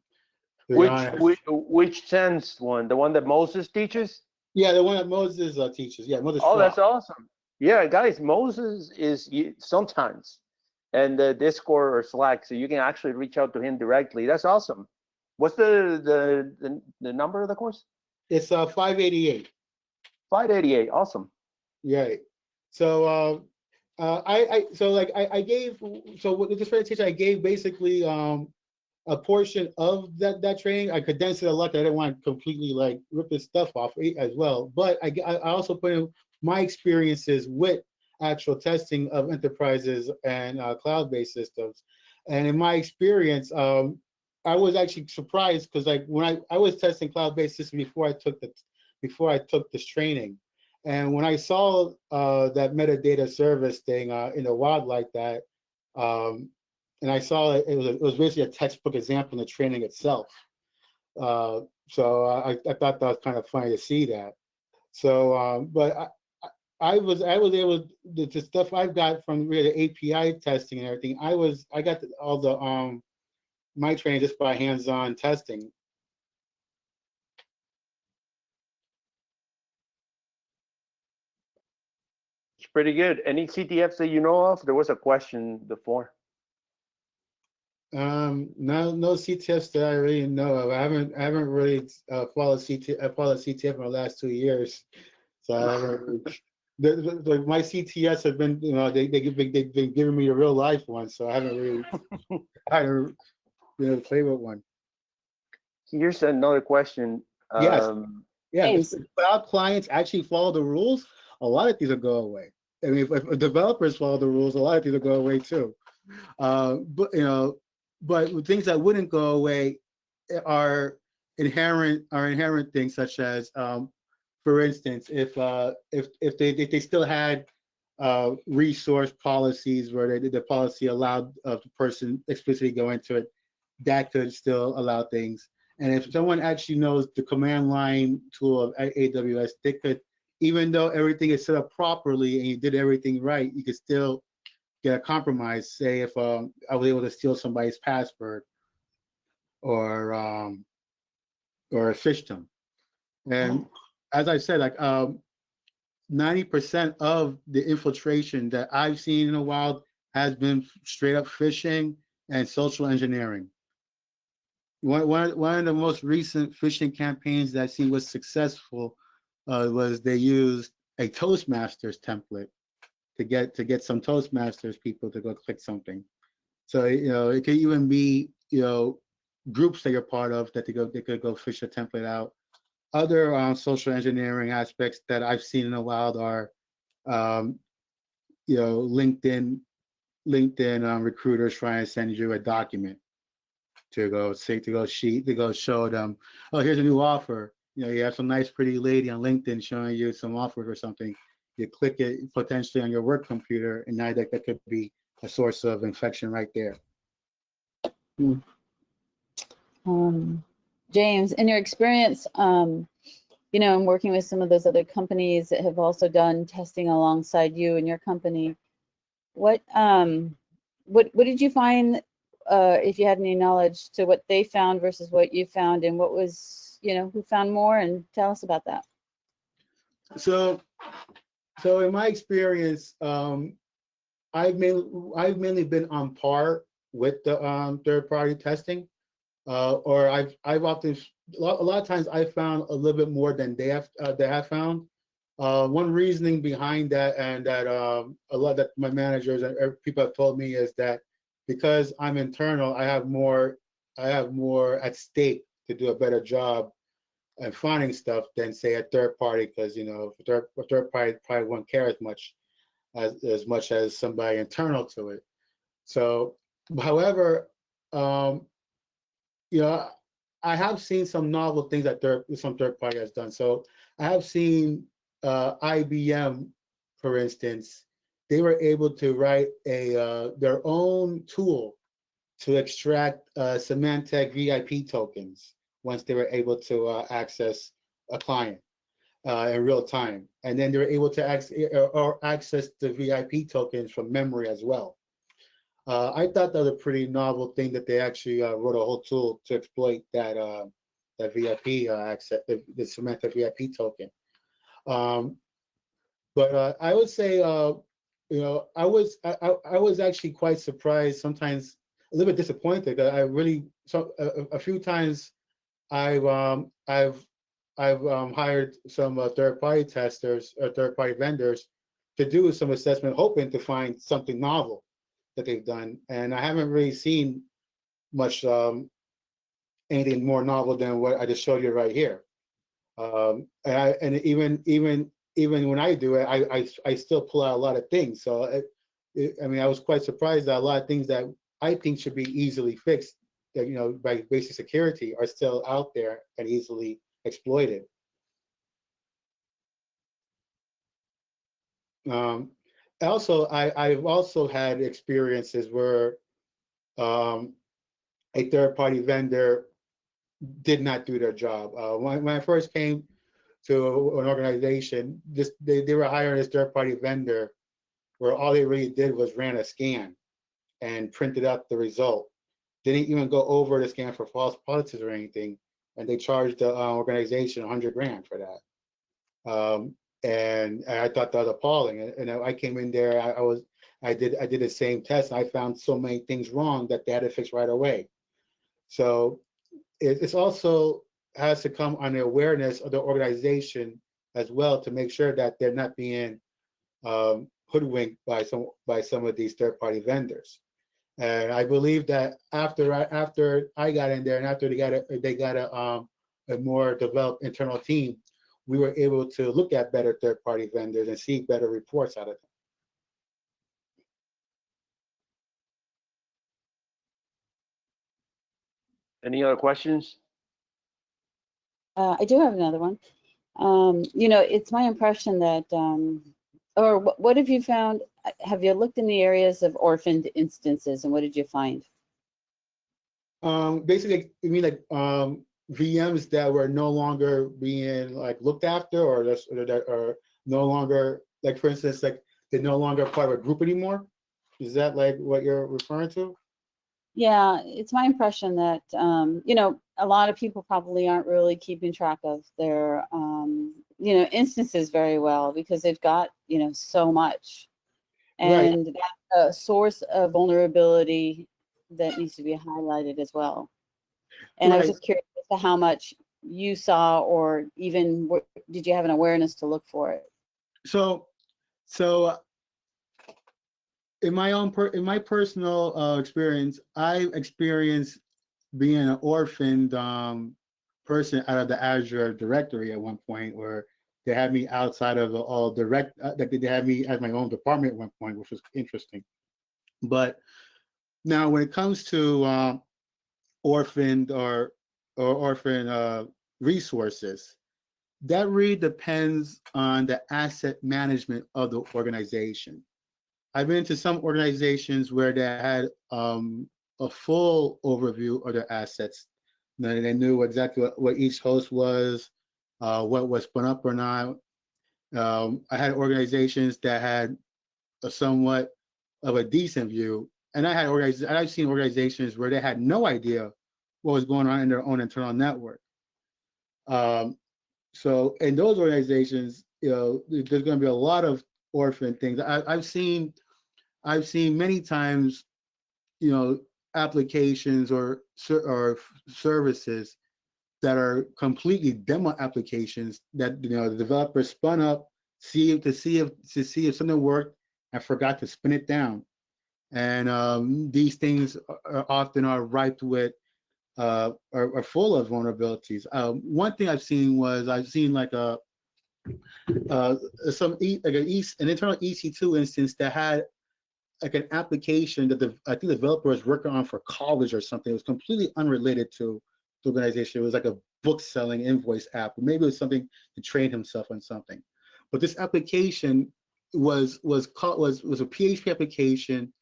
be honest. Which SANS one? The one that Moses teaches? Yeah, the one that Moses teaches. Yeah, Moses Oh, Frog. that's awesome. Yeah, guys, Moses is sometimes and the Discord or Slack, so you can actually reach out to him directly. That's awesome. What's the number of the course? It's 588. 588. Awesome. Yeah. So I gave, so with this presentation I gave basically a portion of that training. I condensed it a lot. I didn't want to completely like rip this stuff off as well. But I also put in my experiences with actual testing of enterprises and cloud-based systems. And in my experience, I was actually surprised because like when I was testing cloud-based systems before I took this training. And when I saw that metadata service thing in the wild like that, and I saw it was basically a textbook example in the training itself. So I thought that was kind of funny to see that. So, but I was able the stuff I've got from really the API testing and everything. I got all the my training just by hands-on testing. It's pretty good. Any CTFs that you know of? There was a question before. No CTFs that I really know of. I haven't really followed CTF. I followed CTF in the last 2 years, so I haven't. My CTS have been, they've been giving me a real life one, so I haven't really been able to play with one. Here's another question. Yes, yeah. James. If cloud clients actually follow the rules, a lot of these will go away. I mean, if developers follow the rules, a lot of these will go away too. But things that wouldn't go away are inherent things such as, for instance, if they still had resource policies where the policy allowed the person explicitly go into it, that could still allow things. And if someone actually knows the command line tool of AWS, they could, even though everything is set up properly and you did everything right, you could still get a compromise. Say if I was able to steal somebody's password or phish them. And as I said, like 90% of the infiltration that I've seen in a while has been straight up phishing and social engineering. One of the most recent phishing campaigns that I see was successful was they used a Toastmasters template to get some Toastmasters people to go click something. So it could even be groups that you're part of that they could go fish a template out. Other social engineering aspects that I've seen in the wild are LinkedIn recruiters trying to send you a document to go show them, oh, here's a new offer. You have some nice pretty lady on LinkedIn showing you some offers or something. You click it potentially on your work computer, and now that could be a source of infection right there. James, in your experience you know, and working with some of those other companies that have also done testing alongside you and your company, what what did you find, if you had any knowledge to what they found versus what you found, and what was, you know, who found more, and tell us about that. So, so in my experience, I've mainly been on par with the third-party testing, or I've often a lot of times I found a little bit more than they have found. One reasoning behind that, and that a lot that my managers and people have told me, is that because I'm internal, I have more at stake to do a better job and finding stuff than say a third party, because you know a third party probably won't care as much as somebody internal to it. So, however, um, you know, I have seen some novel things that some third party has done. So I have seen IBM, for instance, they were able to write a their own tool to extract Symantec VIP tokens once they were able to access a client in real time. And then they were able to access the VIP tokens from memory as well. I thought that was a pretty novel thing that they actually wrote a whole tool to exploit that VIP access, the Symantec VIP token. Um, but I would say, you know, I was actually quite surprised, sometimes a little bit disappointed, that I really a few times I've um, I've I've hired some third-party testers or third-party vendors to do some assessment, hoping to find something novel that they've done, and I haven't really seen much anything more novel than what I just showed you right here. And even when I do it, I still pull out a lot of things. So I mean, I was quite surprised that a lot of things that I think should be easily fixed, that you know, by basic security, are still out there and easily exploited. Um, Also, I've also had experiences where um, a third-party vendor did not do their job. When I first came to an organization, they were hiring this third-party vendor where all they really did was ran a scan and printed out the result. Didn't even go over the scan for false positives or anything, and they charged the organization 100 grand for that. And I thought that was appalling. And I came in there, I did the same test, and I found so many things wrong that they had to fix right away. So it's also has to come on the awareness of the organization as well, to make sure that they're not being hoodwinked by some of these third-party vendors. And I believe that after I got in there, and after they got a more developed internal team, we were able to look at better third-party vendors and see better reports out of them. Any other questions? I do have another one. You know, it's my impression that, or what have you found? Have you looked in the areas of orphaned instances, and what did you find? Basically, you mean like VMs that were no longer being like looked after, or that are no longer, like for instance, like they're no longer part of a group anymore? Is that like what you're referring to? Yeah, it's my impression that, you know, a lot of people probably aren't really keeping track of their, you know, instances very well, because they've got, you know, so much. Right. And that's a source of vulnerability that needs to be highlighted as well. And I was Right. just curious as to how much you saw, or even did you have an awareness to look for it? So, so in my personal experience, I've experienced being an orphaned person out of the Azure directory at one point, where they had me outside of all direct, like they had me as my own department at one point, which was interesting. But now, when it comes to orphaned or orphan resources, that really depends on the asset management of the organization. I've been to some organizations where they had a full overview of their assets. They knew exactly what each host was, what was spun up or not. I had organizations that had a somewhat of a decent view, and I've seen organizations where they had no idea what was going on in their own internal network. So in those organizations, there's going to be a lot of orphan things. I've seen many times, applications or services that are completely demo applications that the developer spun up, to see if something worked and forgot to spin it down. And these things are often ripe with are full of vulnerabilities. One thing I've seen like an internal EC2 instance that had like an application that I think the developer was working on for college or something. It was completely unrelated to the organization. It was like a book selling invoice app. Maybe it was something to train himself on something. But this application was a PHP application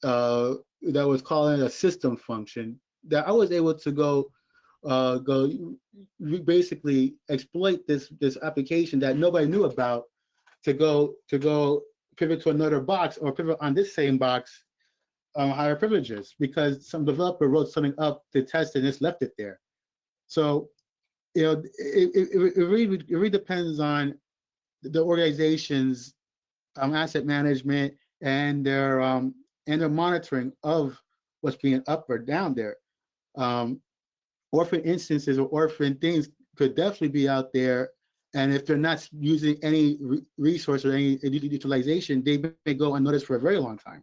that was calling a system function that I was able to go basically exploit this application that nobody knew about to go pivot to another box or pivot on this same box higher privileges because some developer wrote something up to test and just left it there. So it really depends on the organization's asset management and their monitoring of what's being up or down there. Orphan instances or orphan things could definitely be out there, and if they're not using any resource or any utilization, they may go unnoticed for a very long time.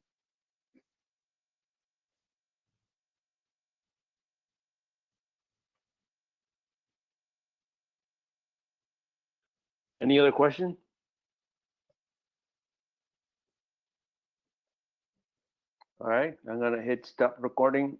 Any other question? All right, I'm gonna hit stop recording.